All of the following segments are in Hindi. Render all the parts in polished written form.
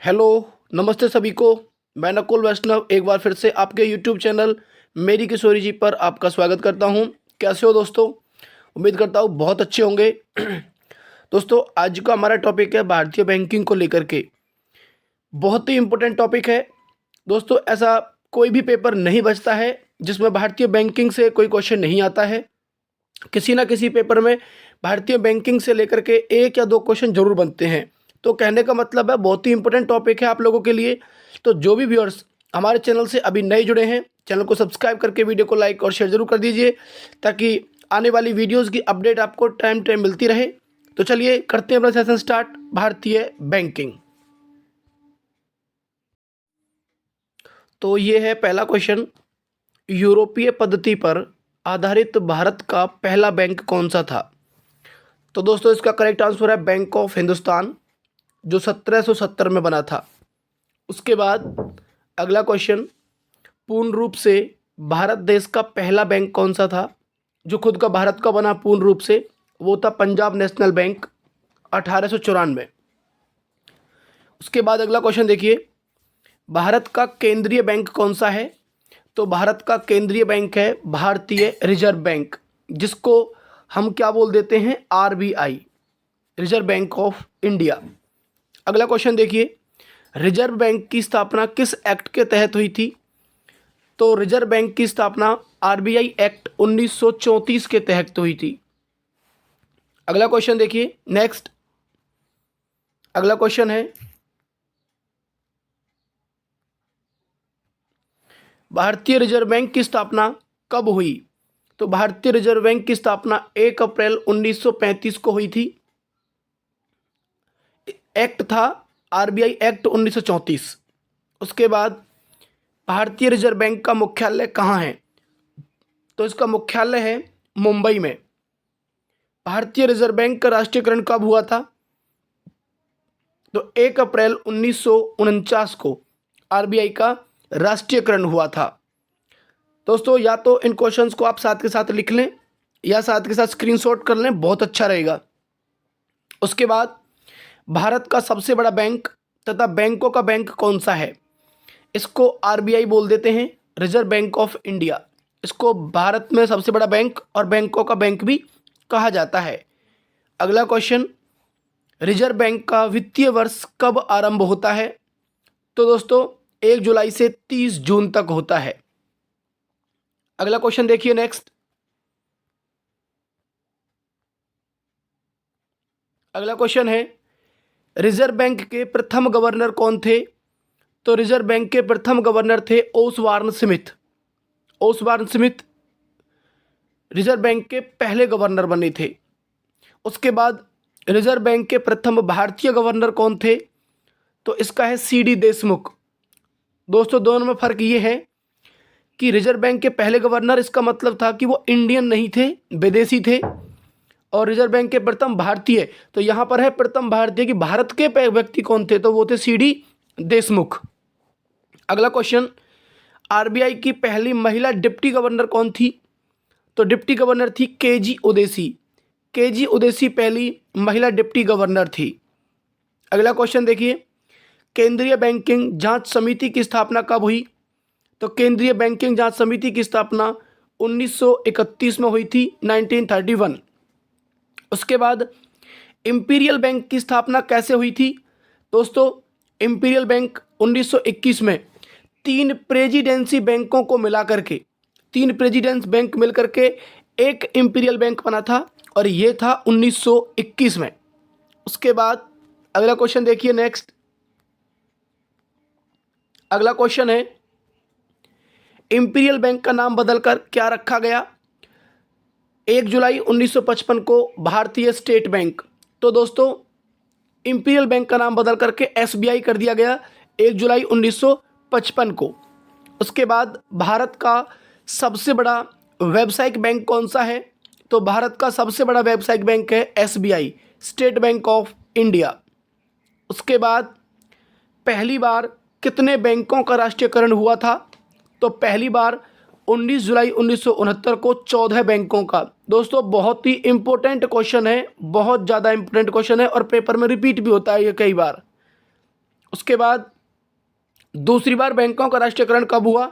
हेलो, नमस्ते सभी को। मैं नकुल वैष्णव एक बार फिर से आपके यूट्यूब चैनल मेरी किशोरी जी पर आपका स्वागत करता हूं। कैसे हो दोस्तों? उम्मीद करता हूं बहुत अच्छे होंगे। दोस्तों, आज का हमारा टॉपिक है भारतीय बैंकिंग को लेकर के। बहुत ही इम्पोर्टेंट टॉपिक है दोस्तों। ऐसा कोई भी पेपर नहीं बचता है जिसमें भारतीय बैंकिंग से कोई क्वेश्चन नहीं आता है। किसी ना किसी पेपर में भारतीय बैंकिंग से लेकर के एक या दो क्वेश्चन जरूर बनते हैं। तो कहने का मतलब है बहुत ही इंपॉर्टेंट टॉपिक है आप लोगों के लिए। तो जो भी व्यूअर्स हमारे चैनल से अभी नए जुड़े हैं, चैनल को सब्सक्राइब करके वीडियो को लाइक और शेयर जरूर कर दीजिए ताकि आने वाली वीडियोस की अपडेट आपको टाइम टाइम मिलती रहे। तो चलिए करते हैं अपना सेशन स्टार्ट, भारतीय बैंकिंग। तो ये है पहला क्वेश्चन। यूरोपीय पद्धति पर आधारित भारत का पहला बैंक कौन सा था? तो दोस्तों, इसका करेक्ट आंसर है बैंक ऑफ हिंदुस्तान, जो 1770 में बना था। उसके बाद अगला क्वेश्चन, पूर्ण रूप से भारत देश का पहला बैंक कौन सा था? जो खुद का भारत का बना पूर्ण रूप से, वो था पंजाब नेशनल बैंक, 1894। उसके बाद अगला क्वेश्चन देखिए, भारत का केंद्रीय बैंक कौन सा है? तो भारत का केंद्रीय बैंक है भारतीय रिजर्व बैंक, जिसको हम क्या बोल देते हैं? RBI, reserve bank of India. अगला क्वेश्चन देखिए, रिजर्व बैंक की स्थापना किस एक्ट के तहत हुई थी? तो रिजर्व बैंक की स्थापना आरबीआई एक्ट 1934 के तहत हुई थी। अगला क्वेश्चन देखिए, नेक्स्ट अगला क्वेश्चन है, भारतीय रिजर्व बैंक की स्थापना कब हुई? तो भारतीय रिजर्व बैंक की स्थापना 1 अप्रैल 1935 को हुई थी। एक्ट था आरबीआई एक्ट 1934। उसके बाद भारतीय रिजर्व बैंक का मुख्यालय कहाँ है? तो इसका मुख्यालय है मुंबई में। भारतीय रिजर्व बैंक का राष्ट्रीयकरण कब हुआ था? तो 1 अप्रैल 1949 को आरबीआई का राष्ट्रीयकरण हुआ था। दोस्तों, या तो इन क्वेश्चंस को आप साथ के साथ लिख लें या साथ के साथ स्क्रीनशॉट कर लें, बहुत अच्छा रहेगा। उसके बाद भारत का सबसे बड़ा बैंक तथा बैंकों का बैंक कौन सा है? इसको आरबीआई बोल देते हैं, रिजर्व बैंक ऑफ इंडिया। इसको भारत में सबसे बड़ा बैंक और बैंकों का बैंक भी कहा जाता है। अगला क्वेश्चन, रिजर्व बैंक का वित्तीय वर्ष कब आरंभ होता है? तो दोस्तों, 1 जुलाई से 30 जून तक होता है। अगला क्वेश्चन देखिए, नेक्स्ट अगला क्वेश्चन है, रिजर्व बैंक के प्रथम गवर्नर कौन थे? तो रिजर्व बैंक के प्रथम गवर्नर थे ओसवार्न स्मिथ। ओसवार्न स्मिथ रिजर्व बैंक के पहले गवर्नर बने थे। उसके बाद रिजर्व बैंक के प्रथम भारतीय गवर्नर कौन थे? तो इसका है सीडी देशमुख। दोस्तों, दोनों में फर्क ये है कि रिजर्व बैंक के पहले गवर्नर, इसका मतलब था कि वो इंडियन नहीं थे, विदेशी थे। और रिजर्व बैंक के प्रथम भारतीय, तो यहाँ पर है प्रथम भारतीय कि भारत के व्यक्ति कौन थे? तो वो थे सीडी देशमुख। अगला क्वेश्चन, आरबीआई की पहली महिला डिप्टी गवर्नर कौन थी? तो डिप्टी गवर्नर थी केजी उदेसी। केजी उदेसी पहली महिला डिप्टी गवर्नर थी। अगला क्वेश्चन देखिए, केंद्रीय बैंकिंग जांच समिति की स्थापना कब हुई? तो केंद्रीय बैंकिंग जांच समिति की स्थापना 1931 में हुई थी, 1931। उसके बाद इंपीरियल बैंक की स्थापना कैसे हुई थी? दोस्तों, इंपीरियल बैंक 1921 में तीन प्रेसिडेंसी बैंकों को मिला करके, तीन प्रेसिडेंस बैंक मिल करके एक इंपीरियल बैंक बना था, और ये था 1921 में। उसके बाद अगला क्वेश्चन देखिए, नेक्स्ट अगला क्वेश्चन है, इंपीरियल बैंक का नाम बदलकर क्या रखा गया? 1 जुलाई 1955 को भारतीय स्टेट बैंक। तो दोस्तों, इंपीरियल बैंक का नाम बदल करके एसबीआई कर दिया गया 1 जुलाई 1955 को। उसके बाद भारत का सबसे बड़ा व्यावसायिक बैंक कौन सा है? तो भारत का सबसे बड़ा व्यावसायिक बैंक है SBI, state bank of India. उसके बाद पहली बार कितने बैंकों का राष्ट्रीयकरण हुआ था? तो पहली बार 19 जुलाई 1969 को 14 बैंकों का। दोस्तों, बहुत ही इंपॉर्टेंट क्वेश्चन है, बहुत ज़्यादा इंपॉर्टेंट क्वेश्चन है और पेपर में रिपीट भी होता है ये कई बार। उसके बाद दूसरी बार बैंकों का राष्ट्रीयकरण कब हुआ?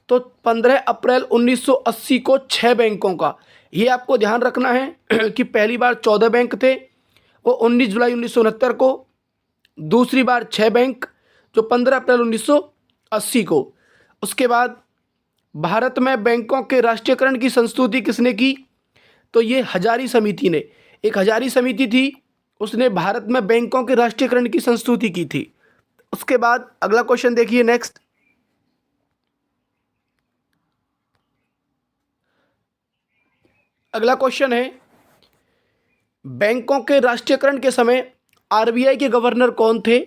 तो 15 अप्रैल 1980 को 6 बैंकों का, ये आपको ध्यान रखना है कि पहली बार 14 बैंक थे वो 19 जुलाई 1969 को, दूसरी बार 6 बैंक जो 15 अप्रैल 1980 को। उसके बाद भारत में बैंकों के राष्ट्रीयकरण की संस्तुति किसने की? तो ये हजारी समिति ने, एक हजारी समिति थी, उसने भारत में बैंकों के राष्ट्रीयकरण की संस्तुति की थी। उसके बाद अगला क्वेश्चन देखिए नेक्स्ट। अगला क्वेश्चन है, बैंकों के राष्ट्रीयकरण के समय आरबीआई के गवर्नर कौन थे?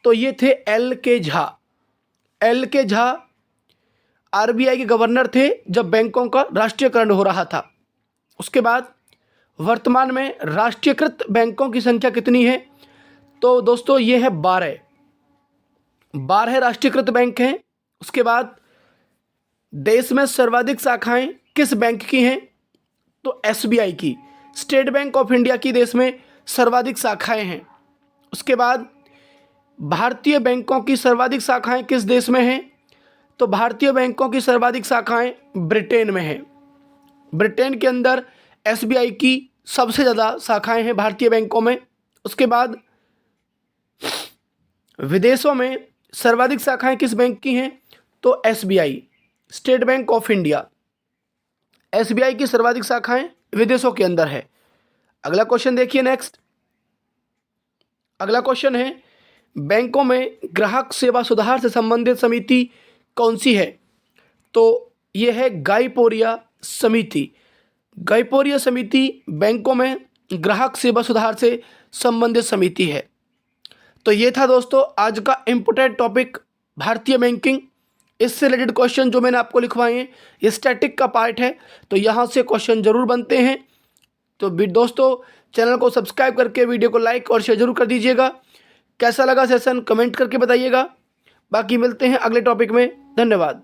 तो ये थे एल के झा। एल के झा आरबीआई के गवर्नर थे जब बैंकों का राष्ट्रीयकरण हो रहा था। उसके बाद वर्तमान में राष्ट्रीयकृत बैंकों की संख्या कितनी है? तो दोस्तों ये है 12 राष्ट्रीयकृत बैंक हैं। उसके बाद देश में सर्वाधिक शाखाएं किस बैंक की हैं? तो एसबीआई की, स्टेट बैंक ऑफ इंडिया की देश में सर्वाधिक शाखाएं हैं। उसके बाद भारतीय बैंकों की सर्वाधिक शाखाएं किस देश में हैं? तो भारतीय बैंकों की सर्वाधिक शाखाएं ब्रिटेन में हैं। ब्रिटेन के अंदर एसबीआई की सबसे ज़्यादा शाखाएं हैं भारतीय बैंकों में। उसके बाद विदेशों में सर्वाधिक शाखाएं किस बैंक की हैं? तो SBI, state bank of India, SBI की सर्वाधिक शाखाएं विदेशों के अंदर है। अगला क्वेश्चन देखिए नेक्स्ट। अगला क्वेश्चन है, बैंकों में ग्राहक सेवा सुधार से संबंधित समिति कौन सी है? तो ये है गाइपोरिया समिति। गाइपोरिया समिति बैंकों में ग्राहक सेवा सुधार से संबंधित समिति है। तो ये था दोस्तों आज का इम्पोर्टेंट टॉपिक भारतीय बैंकिंग। इससे रिलेटेड क्वेश्चन जो मैंने आपको लिखवाए हैं ये स्टैटिक का पार्ट है, तो यहाँ से क्वेश्चन जरूर बनते हैं। तो दोस्तों चैनल को सब्सक्राइब करके वीडियो को लाइक और शेयर जरूर कर दीजिएगा। कैसा लगा सेशन कमेंट करके बताइएगा। बाकी मिलते हैं अगले टॉपिक में। धन्यवाद।